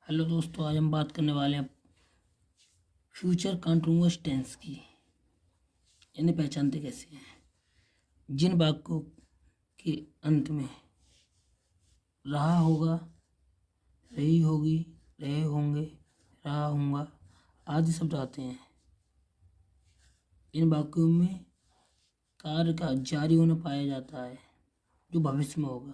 Hello दोस्तों, आज हम बात करने वाले हैं फ्यूचर कंटिन्यूअस टेंस की। इन्हें पहचानते कैसे हैं? जिन वाक्यों के अंत में रहा होगा, रही होगी, रहे होंगे, रहा होगा आदि शब्द आते हैं, इन वाक्यों में कार्य का जारी होना पाया जाता है जो भविष्य में होगा।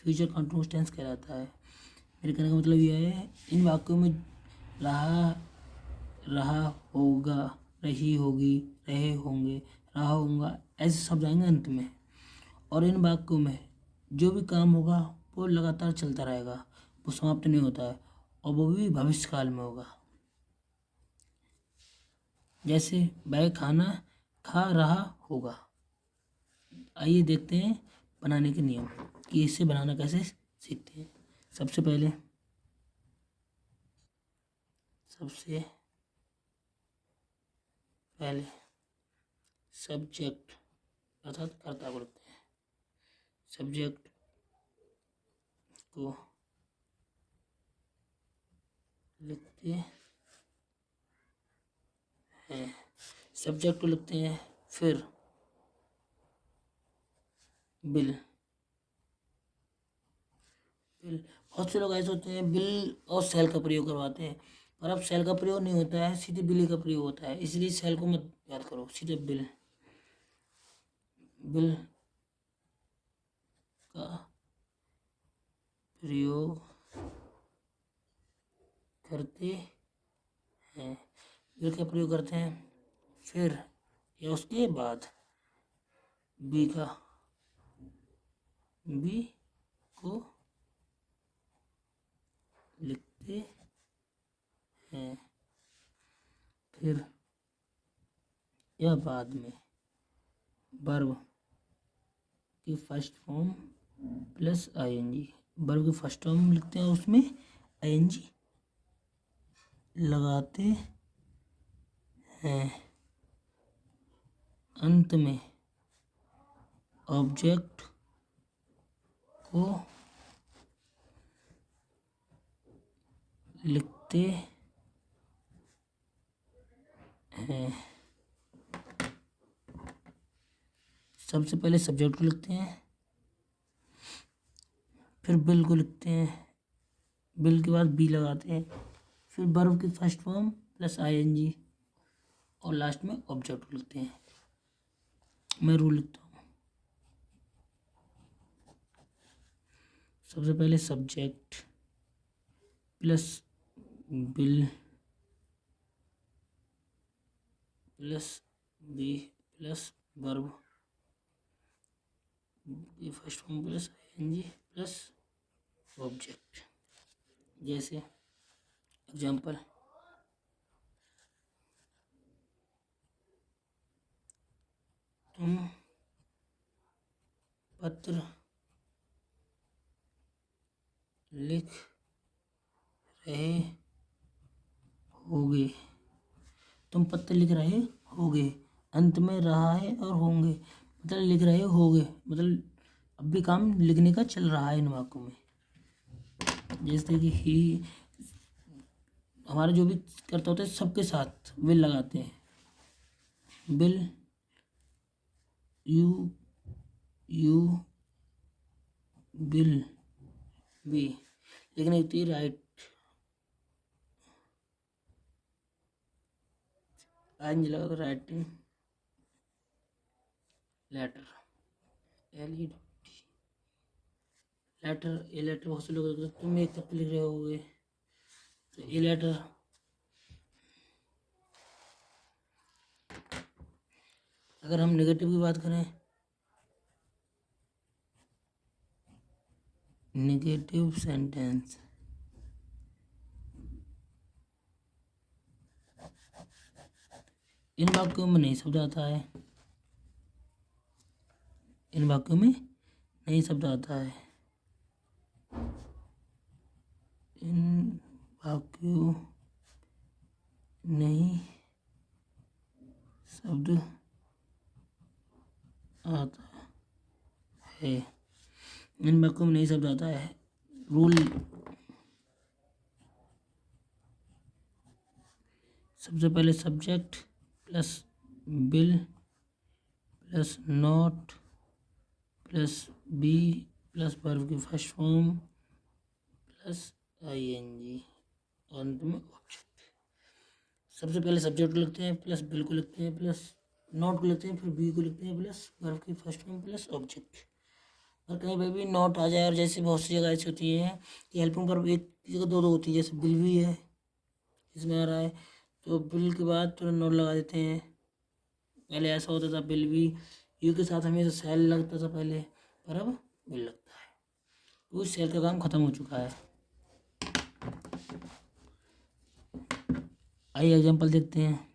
फ्यूचर कंटिन्यूअस टेंस कहलाता है। मेरे कहने का मतलब यह है, इन वाक्यों में रहा होगा, रही होगी, रहे होंगे, रहा होगा ऐसे शब्द आएंगे अंत में। और इन वाक्यों में जो भी काम होगा वो लगातार चलता रहेगा, वो समाप्त नहीं होता है, और वो भी भविष्य काल में होगा। जैसे वह खाना खा रहा होगा। आइए देखते हैं बनाने के नियम कि इसे बनाना कैसे सीखते हैं। सबसे पहले सब्जेक्ट अर्थात कर्ता को लिखते हैं। सब्जेक्ट को लिखते हैं, सब्जेक्ट को लिखते हैं, फिर बिल। बहुत से लोग ऐसे होते हैं बिल और सेल का प्रयोग करवाते हैं, पर अब सेल का प्रयोग नहीं होता है, सीधे बिल का प्रयोग होता है। इसलिए सेल को मत याद करो, सीधे बिल का प्रयोग करते हैं, बिल का प्रयोग करते हैं, फिर या उसके बाद बी को लिखते हैं, फिर या बाद में वर्ब की first form plus ING. Verb की फर्स्ट फॉर्म लिखते हैं, उसमें आईएनजी लगाते हैं, अंत में ऑब्जेक्ट को लिखते हैं। सबसे पहले सब्जेक्ट को लिखते हैं, फिर बिल को लिखते हैं, बिल के बाद बी लगाते हैं, फिर वर्ब की फर्स्ट फॉर्म प्लस आईएनजी, और लास्ट में ऑब्जेक्ट को लिखते हैं। मैं रूल लिखता हूँ। सबसे पहले subject plus will plus be plus verb की first form plus ING plus object. जैसे एग्जाम्पल, तुम पत्र लिख रहे होगे। तुम पत्र लिख रहे होगे, अंत में रहा है और होंगे, मतलब लिख रहे होगे, मतलब अब भी काम लिखने का चल रहा है इन वाक्यों में। जैसे कि ही, हमारे जो भी करता होता है सबके साथ विल लगाते हैं, विल यू विल बी, लेकिन होती है राइट, आएंगे लगा तो writing letter, letter, a letter. बहुत से लोग तुम एक पत्र लिख रहे होगे तो ए लेटर। अगर हम नेगेटिव की बात करें, नेगेटिव सेंटेंस, इन वाक्यों में नहीं शब्द आता है, इन वाक्यों में नहीं शब्द आता है, इन वाक्यों नहीं शब्द आता है, इन वाक्यों में नहीं शब्द आता है। रूल सबसे पहले subject plus will plus not plus be plus verb की फर्स्ट फॉर्म प्लस आईएनजी अंत में ऑब्जेक्ट। सबसे पहले सब्जेक्ट को लिखते हैं प्लस बिल को लिखते हैं प्लस नॉट को लिखते हैं फिर बी को लिखते हैं प्लस वर्ब की फर्स्ट फॉर्म प्लस ऑब्जेक्ट। और कहीं पर भी नॉट आ जाए और जैसे बहुत सी जगह ऐसी होती है कि हेल्पिंग वर्ब एक जगह दो होती है, जैसे बिल भी है इसमें आ रहा है तो बिल के बाद तुरंत नोट लगा देते हैं। पहले ऐसा होता था बिल भी यू के साथ हमेशा सेल लगता था पहले, पर अब बिल लगता है। तो उस सेल का काम खत्म हो चुका है। आइए एग्जांपल देखते हैं।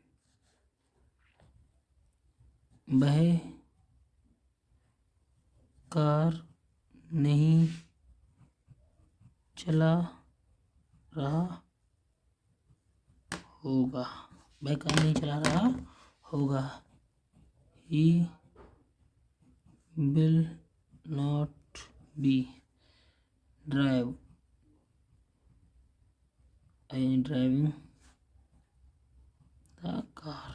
वह कार नहीं चला रहा होगा। वह कार नहीं चला रहा होगा। He will not be driving the car.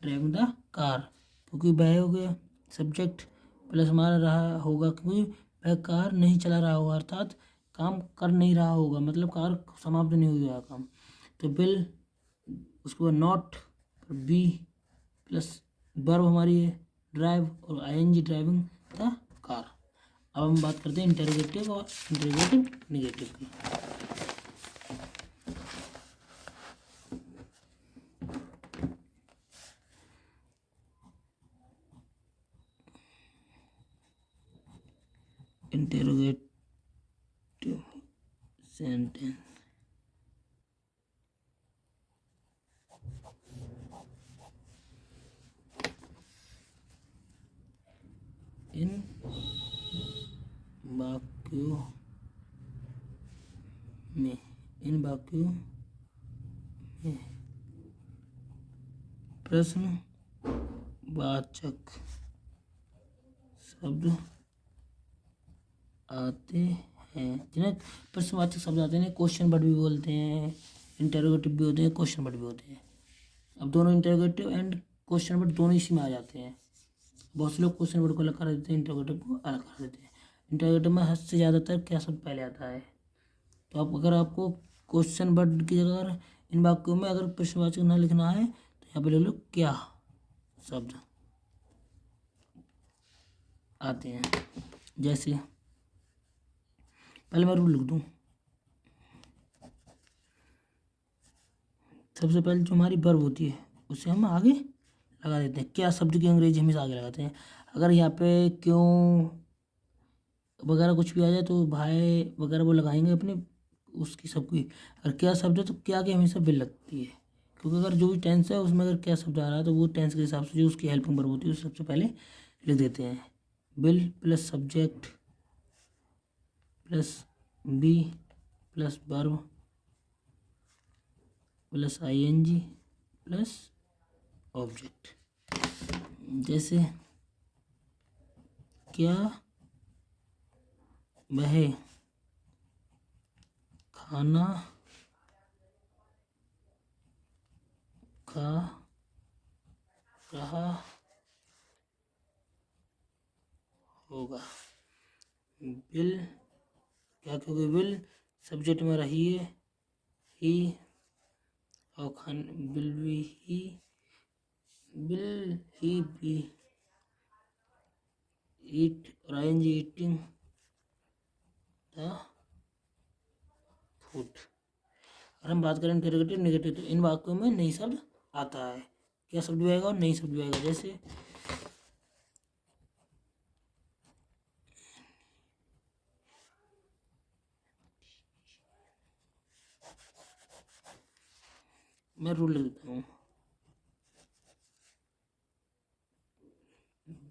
Driving the car क्योंकि वह हो गया सब्जेक्ट प्लस हमारा रहा होगा क्योंकि वह कार नहीं चला रहा होगा अर्थात काम कर नहीं रहा होगा, मतलब कार समाप्त नहीं हुआ काम। तो बिल उसके बाद नॉट बी प्लस वर्ब हमारी है ड्राइव और आईएनजी ड्राइविंग द कार। अब हम बात करते हैं इंटरोगेटिव और इंटरोगेटिव नेगेटिव की। इंटरोगेटिव सेंटेंस इन वाक्यों में प्रश्नवाचक शब्द आते हैं, जिन्हें प्रश्नवाचक शब्द आते हैं क्वेश्चन वर्ड भी बोलते हैं, इंटरोगेटिव भी होते हैं, क्वेश्चन वर्ड भी होते हैं। अब दोनों इंटरोगेटिव एंड क्वेश्चन वर्ड दोनों इसी में आ जाते हैं। बहुत से लोग क्वेश्चन वर्ड को अलग कर देते हैं, इंटरोगेटिव को अलग कर देते हैं। इंटरोगेटिव में हद से ज़्यादातर क्या शब्द पहले आता है। तो आप अगर आपको क्वेश्चन वर्ड की जगह अगर इन वाक्यों में अगर प्रश्नवाचक ना लिखना है तो यहाँ पे लिख लो क्या शब्द आते हैं। जैसे पहले मैं रूल लिख दूँ। सबसे पहले जो हमारी वर्ब होती है उसे हम आगे लगा देते हैं। क्या शब्द की अंग्रेजी हमेशा आगे लगाते हैं। अगर यहाँ पे क्यों वगैरह कुछ भी आ जाए तो भाई वगैरह वो लगाएंगे अपने उसकी सबकी। अगर क्या शब्द है तो क्या की हमेशा बिल लगती है, क्योंकि अगर जो भी टेंस है उसमें अगर क्या शब्द आ रहा है तो वो टेंस के हिसाब से जो उसकी हेल्पिंग वर्ब होती है उसे सबसे पहले लिख देते हैं। Will plus subject plus be plus verb plus ING plus object. जैसे क्या वह खाना खा रहा होगा। बिल क्या, क्योंकि बिल सब्जेक्ट में रही है ही और खान बिल भी ईट और आईएनजी ईटिंग द फूड। अगर हम बात करें इंटरोगेटिव नेगेटिव तो इन वाक्यों में नई शब्द आता है। क्या शब्द भी आएगा और नई शब्द भी आएगा। जैसे मैं रूल लिख देता हूँ।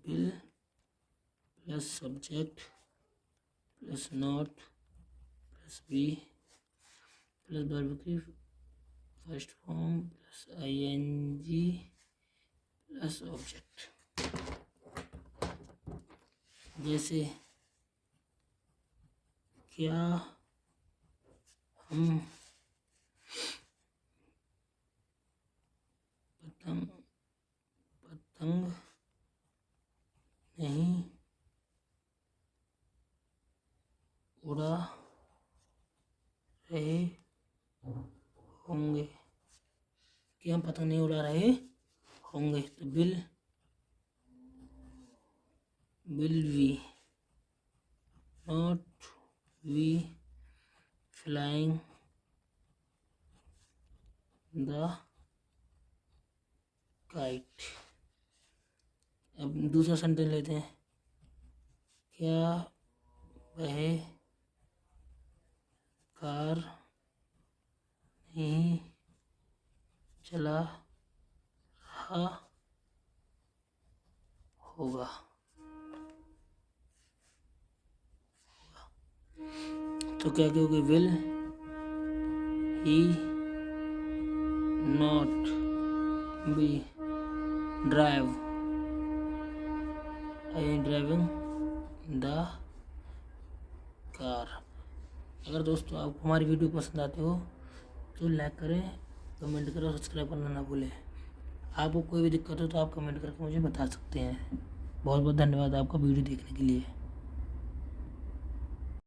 Will plus subject plus not plus be plus verb की first form plus ING plus object. जैसे क्या हम पतंग नहीं उड़ा रहे होंगे, कि हम पतंग नहीं उड़ा रहे होंगे। तो will we not be flying the kite. अब दूसरा सेंटेंस लेते हैं। क्या वह कार नहीं चला रहा होगा। तो क्या कहोगे, will he not be driving the car. अगर दोस्तों आपको हमारी वीडियो पसंद आती हो तो लाइक करें, कमेंट करें और सब्सक्राइब करना ना भूलें। आपको कोई भी दिक्कत हो तो आप कमेंट करके मुझे बता सकते हैं। बहुत बहुत धन्यवाद आपका वीडियो देखने के लिए।